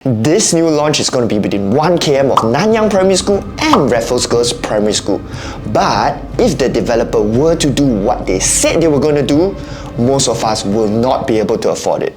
This new launch is going to be within 1 km of Nanyang Primary School and Raffles Girls Primary School. But if the developer were to do what they said they were going to do, most of us will not be able to afford it.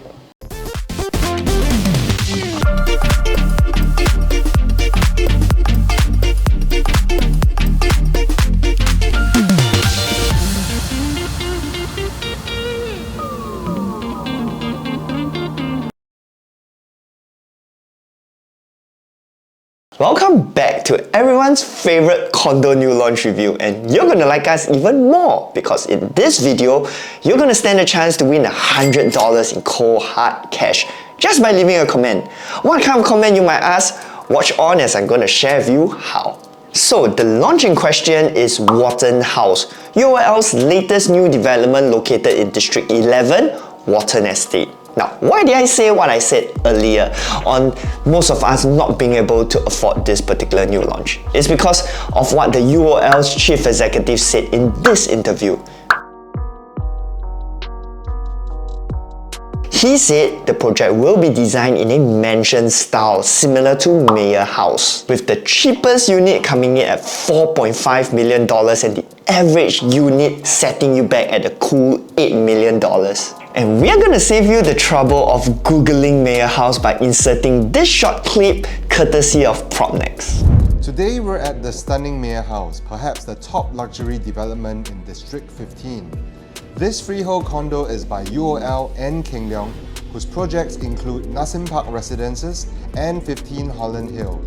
Welcome back to everyone's favorite condo new launch review, and you're gonna like us even more because in this video, you're gonna stand a chance to win $100 in cold hard cash just by leaving a comment. What kind of comment, you might ask? Watch on as I'm gonna share with you how. So the launch in question is Watten House, UOL's latest new development located in District 11, Watten Estate. Now, why did I say what I said earlier on most of us not being able to afford this particular new launch? It's because of what the UOL's chief executive said in this interview. He said the project will be designed in a mansion style similar to MeyerHouse, with the cheapest unit coming in at $4.5 million and the average unit setting you back at a cool $8 million. And we are going to save you the trouble of googling MeyerHouse by inserting this short clip courtesy of PropNex. Today we're at the stunning MeyerHouse, perhaps the top luxury development in District 15. This freehold condo is by UOL and Kheng Leong, whose projects include Nassim Park Residences and 15 Holland Hill.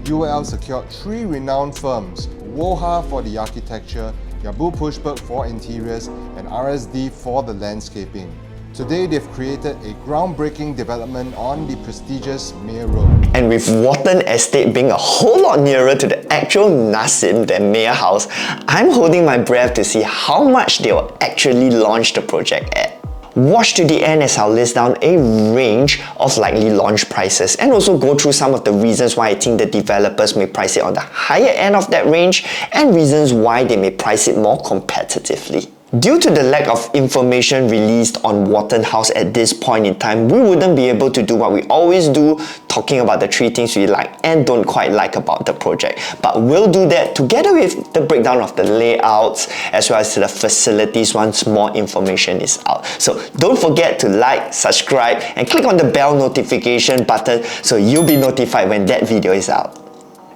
UOL secured 3 renowned firms, Woha for the architecture, Yabu Pushberg for interiors, and RSD for the landscaping. Today they've created a groundbreaking development on the prestigious Meyer Road. And with Watten Estate being a whole lot nearer to the actual Nassim than MeyerHouse, I'm holding my breath to see how much they will actually launch the project at. Watch to the end as I'll list down a range of likely launch prices and also go through some of the reasons why I think the developers may price it on the higher end of that range and reasons why they may price it more competitively. Due to the lack of information released on Watten House at this point in time, we wouldn't be able to do what we always do, talking about the 3 things we like and don't quite like about the project. But we'll do that together with the breakdown of the layouts as well as the facilities once more information is out. So don't forget to like, subscribe and click on the bell notification button so you'll be notified when that video is out.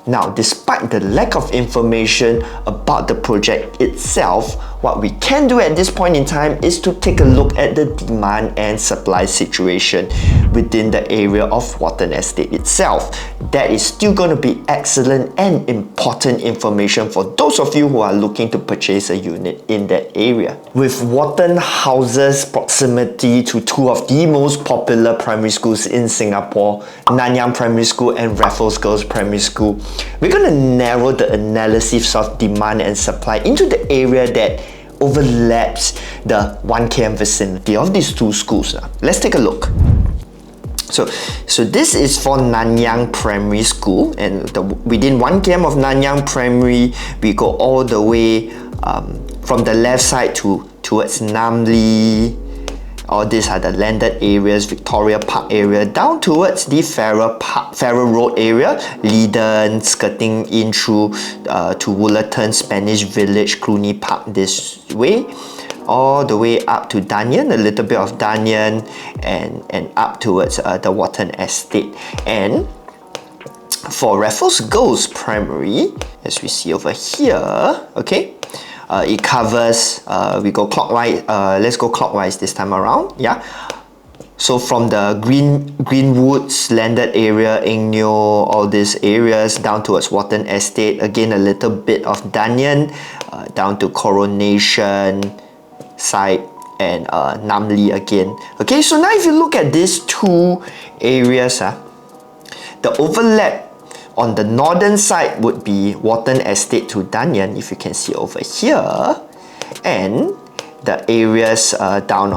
Now, despite the lack of information about the project itself, what we can do at this point in time is to take a look at the demand and supply situation within the area of Watten Estate itself. That is still going to be excellent and important information for those of you who are looking to purchase a unit in that area. With Watten House's proximity to 2 of the most popular primary schools in Singapore, Nanyang Primary School and Raffles Girls Primary School, we're going to narrow the analysis of demand and supply into the area that overlaps the 1 km vicinity of these 2 schools. Let's take a look. So this is for Nanyang Primary School, and within 1 km of Nanyang Primary, we go all the way from the left side towards Namly. All these are the landed areas, Victoria Park area, down towards the Farrer Road area, Leiden, skirting in through to Woollerton, Spanish Village, Cluny Park this way, all the way up to Danyan, a little bit of Danyan, and up towards the Watten Estate. And for Raffles Girls Primary, as we see over here, okay, it covers, we go clockwise, let's go clockwise this time around, yeah. So from the Greenwoods landed area, Ingnyo, all these areas, down towards Watten Estate, again a little bit of Danyan, down to Coronation side, and Namly again. Okay, so now if you look at these 2 areas, the overlap on the northern side would be Watten Estate to Danyan, if you can see over here, and the areas down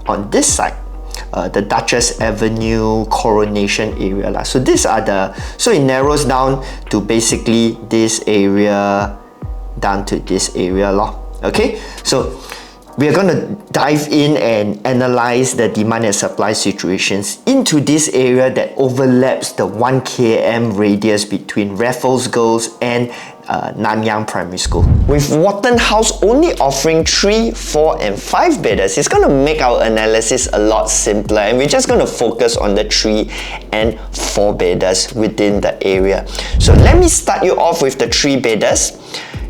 on this side, the Duchess Avenue, Coronation area. So these are so it narrows down to basically this area down to this area. Okay, so we are going to dive in and analyze the demand and supply situations into this area that overlaps the 1 km radius between Raffles Girls and Nanyang Primary School. With Watten House only offering 3, 4 and 5 bedders, it's going to make our analysis a lot simpler, and we're just going to focus on the 3 and 4 bedders within the area. So let me start you off with the 3 bedders.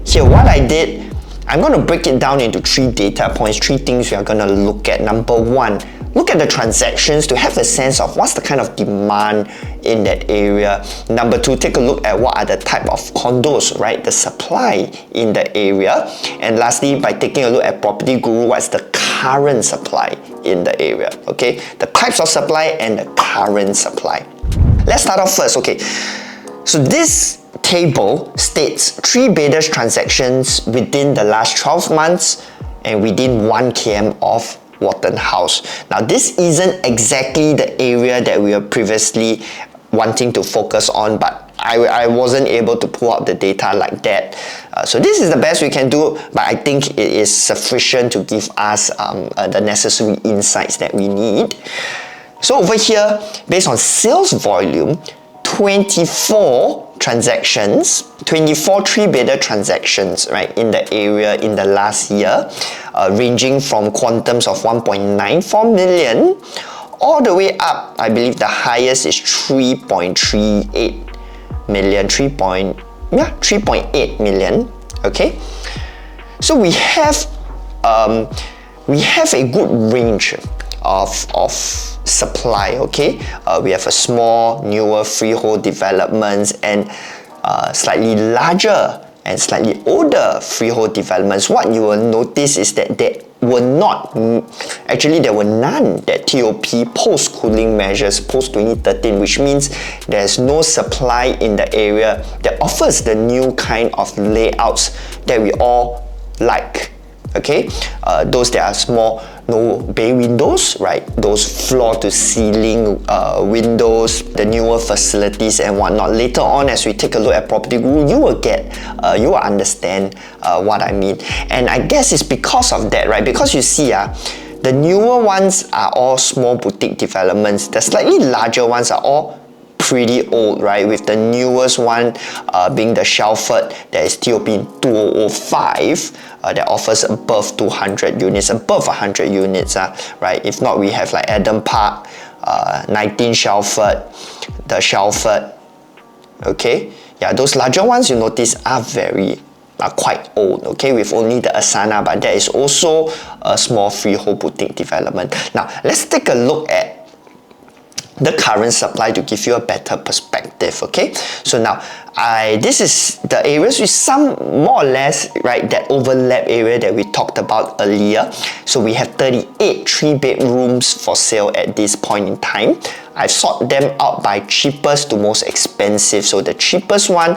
Here, what I did, I'm going to break it down into 3 data points, 3 things we are going to look at. Number 1, look at the transactions to have a sense of what's the kind of demand in that area. Number 2, take a look at what are the type of condos, right? The supply in the area. And lastly, by taking a look at Property Guru, what's the current supply in the area, okay? The types of supply and the current supply. Let's start off first, okay? So this table states 3 bedders transactions within the last 12 months and within 1 km of Watten House. Now this isn't exactly the area that we were previously wanting to focus on, but I wasn't able to pull out the data like that. So this is the best we can do, but I think it is sufficient to give us the necessary insights that we need. So over here, based on sales volume, 24 transactions, 24 3-bedder transactions, right, in the area in the last year, ranging from quantums of 1.94 million all the way up. I believe the highest is 3.38 million, 3.8 million. Okay, so we have a good range of supply, okay? We have a small, newer freehold developments and slightly larger and slightly older freehold developments. What you will notice is that there were none that TOP post-cooling measures post-2013, which means there's no supply in the area that offers the new kind of layouts that we all like. Okay, those that are small, no bay windows, right? Those floor-to-ceiling windows, the newer facilities and whatnot. Later on, as we take a look at Property Guru, you will understand what I mean. And I guess it's because of that, right? Because you see, the newer ones are all small boutique developments. The slightly larger ones are all pretty old, right? With the newest one being the Shelford, that is TOP in 2005, that offers above 200 units, above 100 units, right? If not, we have like Adam Park, 19 Shelford, the Shelford, okay? Yeah, those larger ones you notice are quite old, okay, with only the Asana, but there is also a small freehold boutique development. Now, let's take a look at the current supply to give you a better perspective, okay? So now, this is the areas with some more or less, right, that overlap area that we talked about earlier. So we have 38 3-bedrooms for sale at this point in time. I've sorted them out by cheapest to most expensive. So the cheapest one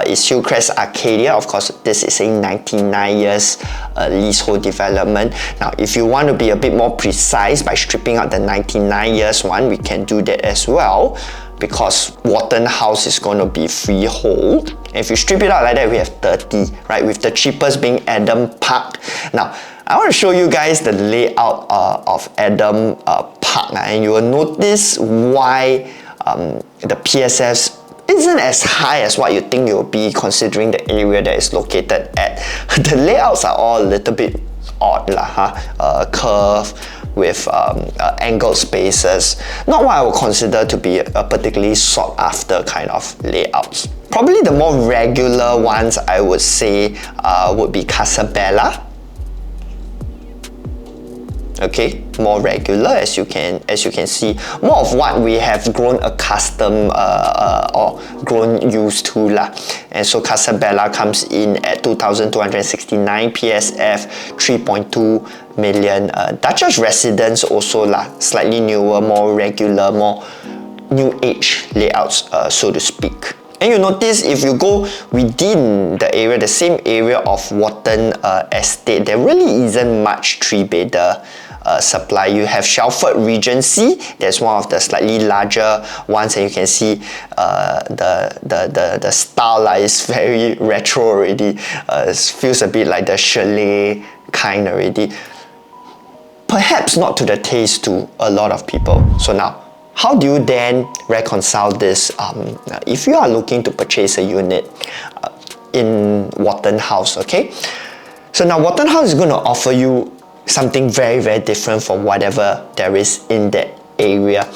is Hillcrest Arcadia. Of course, this is a 99 years leasehold development. Now, if you want to be a bit more precise by stripping out the 99 years one, we can do that as well, because Watten House is going to be freehold. And if you strip it out like that, we have 30, right? With the cheapest being Adam Park. Now, I want to show you guys the layout of Adam Park, and you will notice why the PSFs isn't as high as what you think it will be, considering the area that it's located at. The layouts are all a little bit odd, curve with angled spaces. Not what I would consider to be a particularly sought after kind of layouts. Probably the more regular ones I would say would be Casabella. Okay, more regular, as you can see, more of what we have grown accustomed or grown used to lah. And so Casabella comes in at 2,269 PSF, 3.2 million. Duchess Residence also lah, slightly newer, more regular, more new age layouts, so to speak. And you notice if you go within the area, the same area of Watten Estate, there really isn't much 3-bedder supply. You have Shelford Regency, that's one of the slightly larger ones, and you can see the style is very retro already. It feels a bit like the chalet kind already. perhaps not to the taste to a lot of people. So now, how do you then reconcile this if you are looking to purchase a unit in Watten House, okay? So now Watten House is going to offer you something very, very different from whatever there is in that area.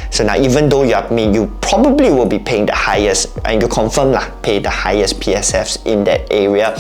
So now, even though you probably will be paying the highest, and you confirm pay the highest PSFs in that area,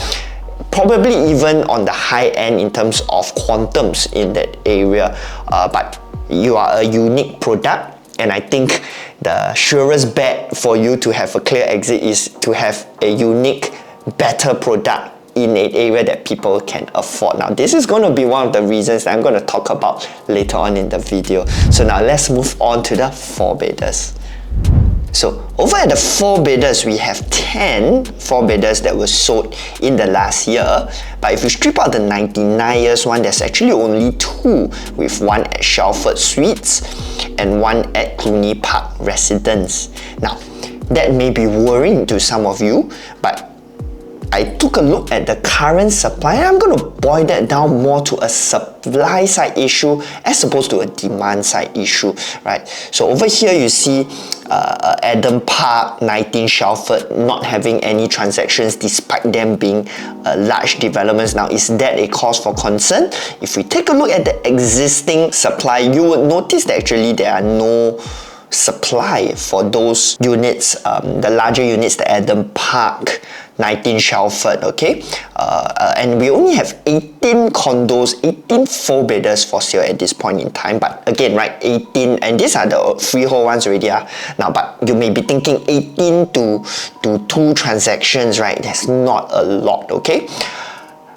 probably even on the high end in terms of quantums in that area, but you are a unique product, and I think the surest bet for you to have a clear exit is to have a unique, better product in an area that people can afford. Now, this is going to be one of the reasons that I'm going to talk about later on in the video. So now let's move on to the 4-bedders. So over at the 4-bedders, we have 10 4-bedders that were sold in the last year. But if you strip out the 99 years one, there's actually only 2, with one at Shelford Suites and one at Cluny Park Residence. Now, that may be worrying to some of you, but I took a look at the current supply, and I'm going to boil that down more to a supply side issue as opposed to a demand side issue, right? So over here you see Adam Park, 19 Shelford not having any transactions despite them being large developments. Now, is that a cause for concern? If we take a look at the existing supply, you would notice that actually there are no supply for those units, the larger units, the Adam Park, 19 Shelford, okay? And we only have 18 condos, 18 4-bedders for sale at this point in time. But again, right, 18, and these are the freehold ones already. Now, but you may be thinking 18 to 2 transactions, right? That's not a lot, okay?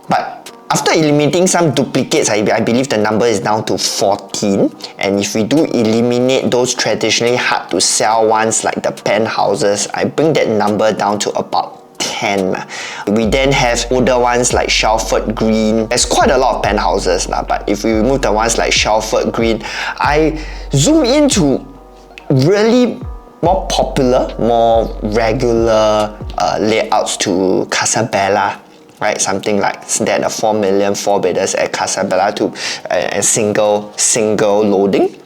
But after eliminating some duplicates, I believe the number is down to 14. And if we do eliminate those traditionally hard to sell ones like the penthouses, I bring that number down to about 10. We then have older ones like Shelford Green. There's quite a lot of penthouses, but if we remove the ones like Shelford Green, I zoom into really more popular, more regular layouts to Casabella. Right, something like that, a 4 million 4-bedders at Casabella to a single loading.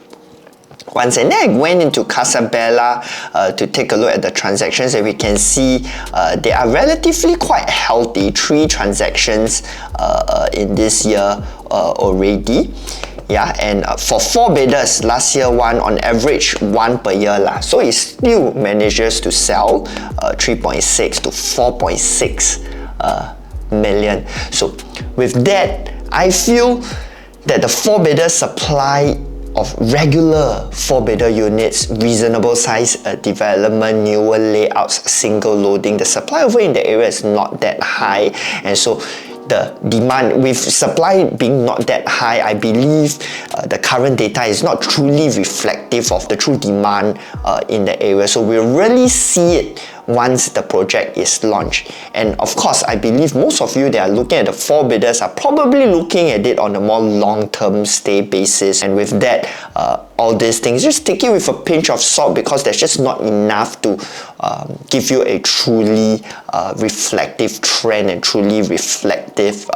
Once, and then I went into Casabella to take a look at the transactions, and we can see they are relatively quite healthy. 3 transactions in this year already. Yeah, and for 4-bedders, last year on average 1 per year so it still manages to sell 3.6 to 4.6 million. So with that, I feel that the 4-bedder supply of regular 4-bedder units, reasonable size development, newer layouts, single loading, the supply over in the area is not that high, and so the demand, with supply being not that high, I believe the current data is not truly reflective of the true demand in the area. So we'll really see it once the project is launched. And of course, I believe most of you that are looking at the 4-bedders are probably looking at it on a more long-term stay basis. And with that, all these things, just take it with a pinch of salt, because there's just not enough to give you a truly reflective trend and truly reflective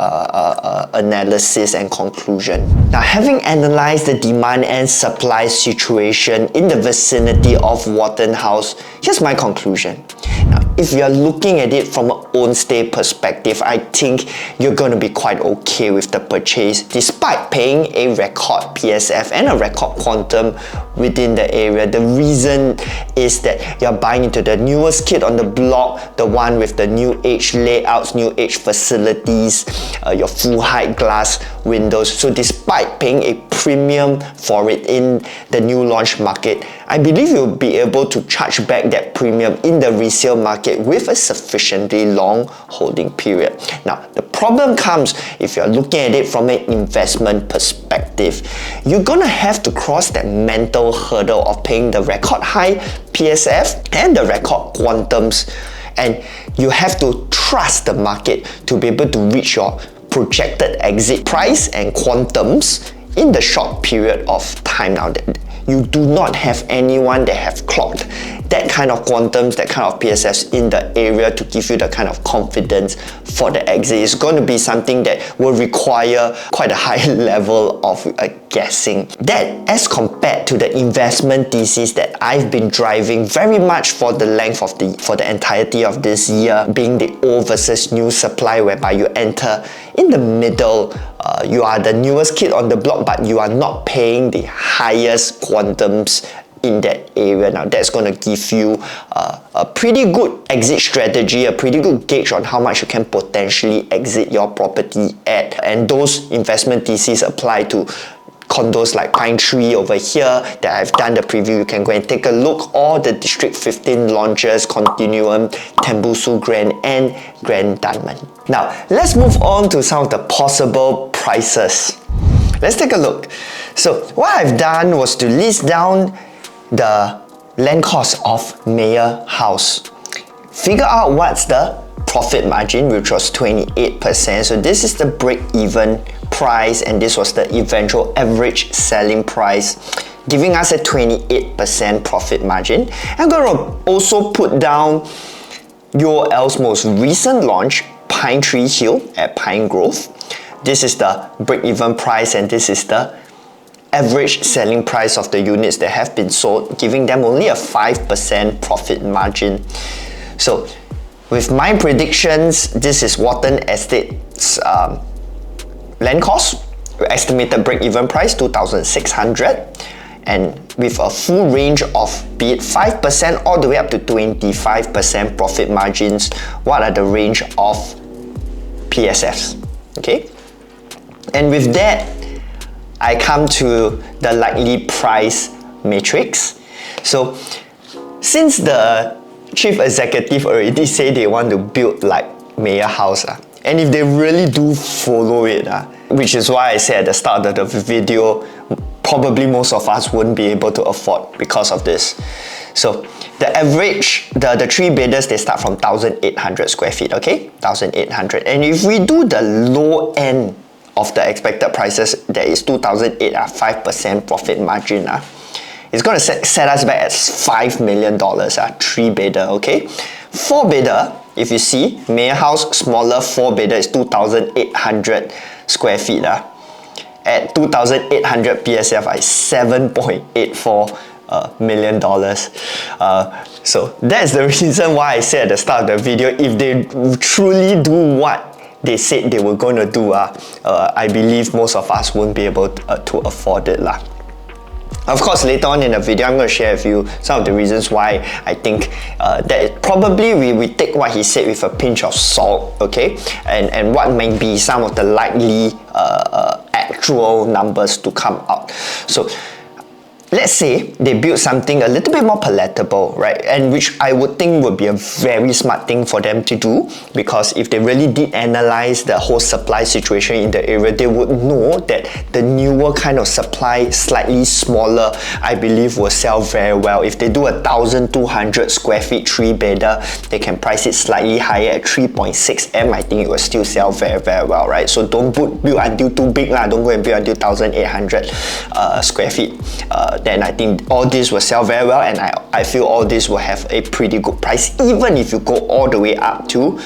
analysis and conclusion. Now, having analyzed the demand and supply situation in the vicinity of Watten House, here's my conclusion. Now, if you're looking at it from an own stay perspective, I think you're going to be quite okay with the purchase, despite paying a record PSF and a record quantum within the area. The reason is that you're buying into the newest kid on the block, the one with the new age layouts, new age facilities, your full height glass windows. So despite paying a premium for it in the new launch market, I believe you'll be able to charge back that premium in the resale market with a sufficiently long holding period. Now, the problem comes if you're looking at it from an investment perspective. You're gonna have to cross that mental hurdle of paying the record high PSF and the record quantums, and you have to trust the market to be able to reach your projected exit price and quantums in the short period of time. Now, you do not have anyone that have clocked that kind of quantums, that kind of PSFs in the area to give you the kind of confidence for the exit. It's going to be something that will require quite a high level of guessing. That as compared to the investment thesis that I've been driving very much for the length of for the entirety of this year, being the old versus new supply, whereby you enter in the middle. You are the newest kid on the block, but you are not paying the highest quantums in that area. Now that's going to give you a pretty good exit strategy, a pretty good gauge on how much you can potentially exit your property at. And those investment theses apply to condos like Pine Tree over here that I've done the preview. You can go and take a look, or the District 15 launches, Continuum, Tembusu Grand, and Grand Diamond. Now let's move on to some of the possible prices. Let's take a look. So what I've done was to list down the land cost of MeyerHouse. Figure out what's the profit margin, which was 28%. So this is the break-even price, and this was the eventual average selling price, giving us a 28% profit margin. I'm going to also put down UOL's most recent launch, Pine Tree Hill at Pine Grove. This is the break-even price, and this is the average selling price of the units that have been sold, giving them only a 5% profit margin. So with my predictions, this is Watten Estate's land cost, estimated break-even price 2,600, and with a full range of be it 5% all the way up to 25% profit margins. What are the range of PSFs? Okay, and with that, I come to the likely price matrix. So since the chief executive already say they want to build like MeyerHouse, and if they really do follow it, which is why I said at the start of the video, probably most of us wouldn't be able to afford because of this. So the average, the three bedders, they start from 1,800 square feet, okay? 1,800. And if we do the low end of the expected prices, that is 2,008 at 5% profit margin. It's going to set us back at $5 million, three bedder, okay? Four bedder, if you see, MeyerHouse smaller four bedder is 2,800 square feet. At 2,800 PSF is $7.84 million. So that's the reason why I said at the start of the video, if they truly do what they said they were going to do, I believe most of us won't be able to afford it. Of course, later on in the video, I'm going to share with you some of the reasons why I think that probably we take what he said with a pinch of salt, okay? And what may be some of the likely actual numbers to come out. So let's say they build something a little bit more palatable, right? And which I would think would be a very smart thing for them to do, because if they really did analyze the whole supply situation in the area, they would know that the newer kind of supply, slightly smaller, I believe will sell very well. If they do 1,200 square feet three bedder, they can price it slightly higher at 3.6 M. I think it will still sell very, very well, right? So don't build until too big, don't go and build until 1,800 square feet. Then I think all this will sell very well, and I feel all this will have a pretty good price, even if you go all the way up to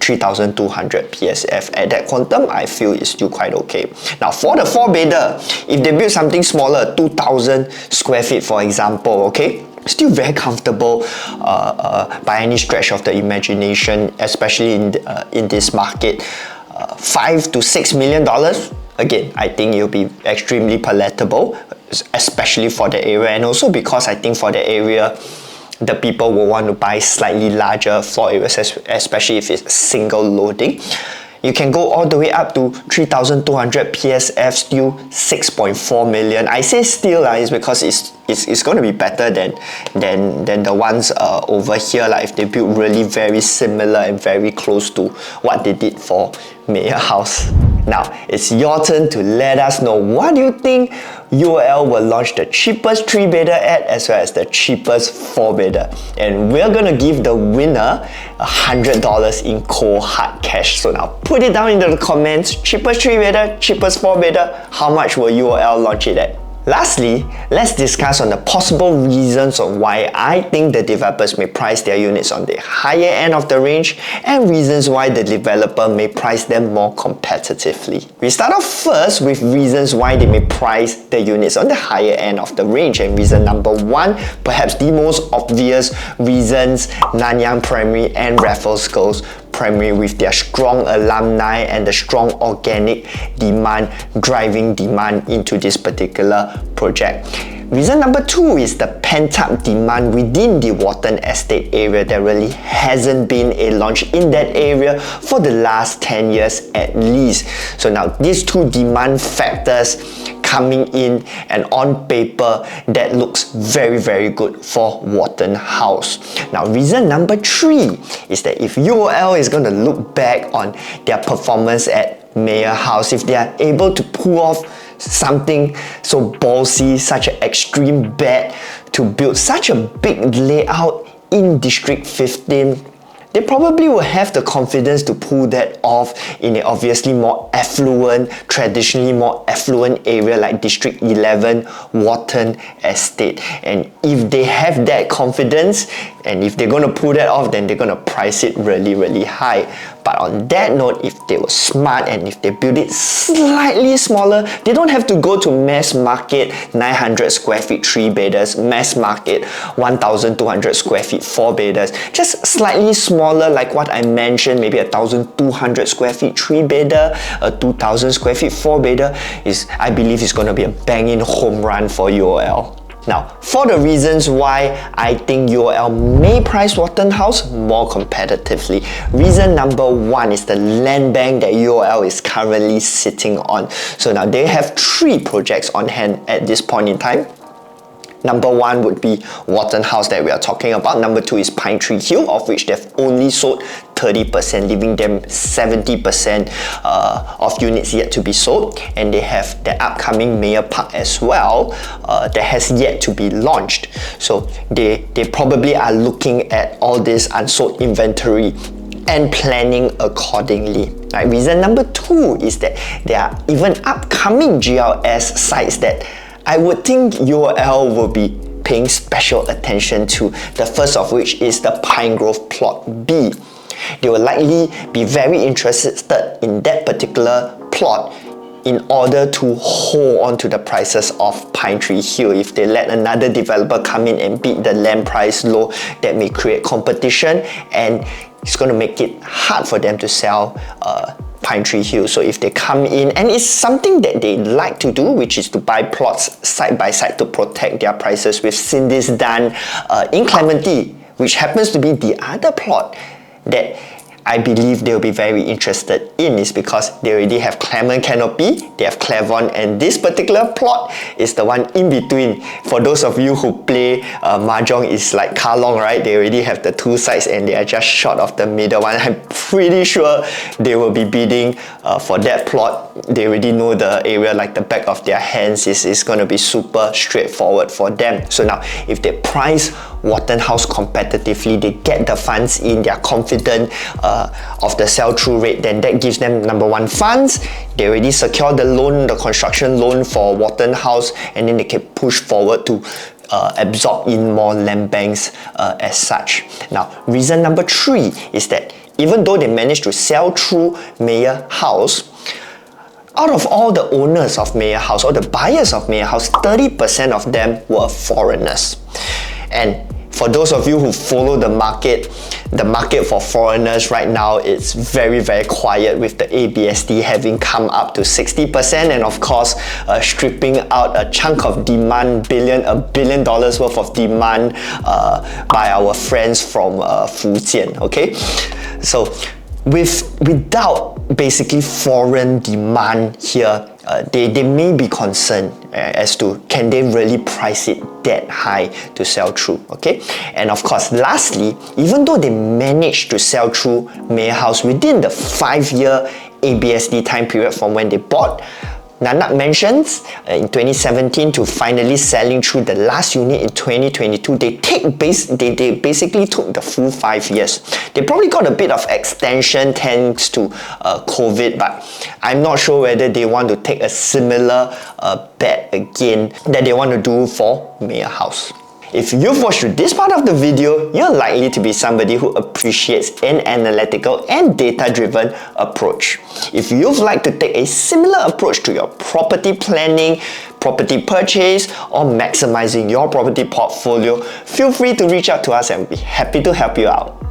3,200 PSF. At that quantum, I feel it's still quite okay. Now for the four bedder, if they build something smaller, 2,000 square feet for example, okay, still very comfortable by any stretch of the imagination, especially in this market. $5 to $6 million. Again, I think it'll be extremely palatable, especially for the area, and also because I think for the area, the people will want to buy slightly larger floor areas, especially if it's single loading. You can go all the way up to 3,200 PSF, still 6.4 million. I say still is because it's going to be better than the ones over here. Like if they build really very similar and very close to what they did for MeyerHouse. Now it's your turn to let us know, what do you think UOL will launch the cheapest three bedder at, as well as the cheapest four bedder, and we're gonna give the winner $100 in cold hard cash. So now put it down into the comments, cheapest three bedder, cheapest four bedder, how much will UOL launch it at? Lastly, let's discuss on the possible reasons on why I think the developers may price their units on the higher end of the range and reasons why the developer may price them more competitively. We start off first with reasons why they may price the units on the higher end of the range, and reason number one, perhaps the most obvious reasons, Nanyang Primary and Raffles Girls Primary with their strong alumni and the strong organic demand driving demand into this particular project. Reason number two is the pent-up demand within the Watten Estate area. There really hasn't been a launch in that area for the last 10 years at least. So now these two demand factors coming in, and on paper that looks very good for Watten House. Now reason number three is that if UOL is going to look back on their performance at MeyerHouse, if they are able to pull off something so ballsy, such an extreme bet to build such a big layout in District 15, they probably will have the confidence to pull that off in an obviously more affluent, traditionally more affluent area like District 11, Watten Estate. And if they have that confidence, and if they're going to pull that off, then they're going to price it really high. But on that note, if they were smart and if they build it slightly smaller, they don't have to go to mass market 900 square feet 3-bedders, mass market 1,200 square feet 4-bedders, just slightly smaller like what I mentioned, maybe 1,200 square feet 3-bedder, a 2,000 square feet 4-bedder, I believe is going to be a banging home run for UOL. Now, for the reasons why I think UOL may price Watten House more competitively, reason number one is the land bank that UOL is currently sitting on. So now they have 3 projects on hand at this point in time. Number one would be Watten House that we are talking about. Number two is Pine Tree Hill, of which they've only sold 30%, leaving them 70% of units yet to be sold. And they have the upcoming Mayor Park as well that has yet to be launched. So they probably are looking at all this unsold inventory and planning accordingly. Right? Reason number two is that there are even upcoming GLS sites that I would think UOL will be paying special attention to, the first of which is the Pine Grove Plot B. They will likely be very interested in that particular plot in order to hold on to the prices of Pine Tree Hill. If they let another developer come in and beat the land price low, that may create competition and it's going to make it hard for them to sell Pine Tree Hill. So if they come in, and it's something that they like to do, which is to buy plots side by side to protect their prices. We've seen this done in Clementi, which happens to be the other plot that I believe they'll be very interested in, is because they already have Clement Canopy, they have Clairvon, and this particular plot is the one in between. For those of you who play Mahjong, is like Kalong, right? They already have the 2 sides and they are just short of the middle one. I'm pretty sure they will be bidding for that plot. They already know the area like the back of their hands. It's going to be super straightforward for them. So now, if they price Watten House competitively, they get the funds in, they are confident of the sell-through rate, then that gives them number one, funds. They already secured the loan, the construction loan for Watten House, and then they can push forward to absorb in more land banks as such. Now, reason number 3 is that even though they managed to sell through MeyerHouse, out of all the owners of MeyerHouse or the buyers of MeyerHouse, 30% of them were foreigners. And for those of you who follow the market for foreigners right now, it's very quiet, with the ABSD having come up to 60%, and of course stripping out a chunk of demand, $1 billion worth of demand by our friends from Fujian. Okay, so without basically foreign demand here, they may be concerned as to can they really price it that high to sell through. Okay, and of course lastly, even though they managed to sell through MeyerHouse within the 5-year ABSD time period from when they bought, Nanak mentions in 2017 to finally selling through the last unit in 2022, they basically took the full 5 years. They probably got a bit of extension thanks to COVID, but I'm not sure whether they want to take a similar bet again that they want to do for MeyerHouse. If you've watched through this part of the video, you're likely to be somebody who appreciates an analytical and data-driven approach. If you'd like to take a similar approach to your property planning, property purchase, or maximizing your property portfolio, feel free to reach out to us and we'll be happy to help you out.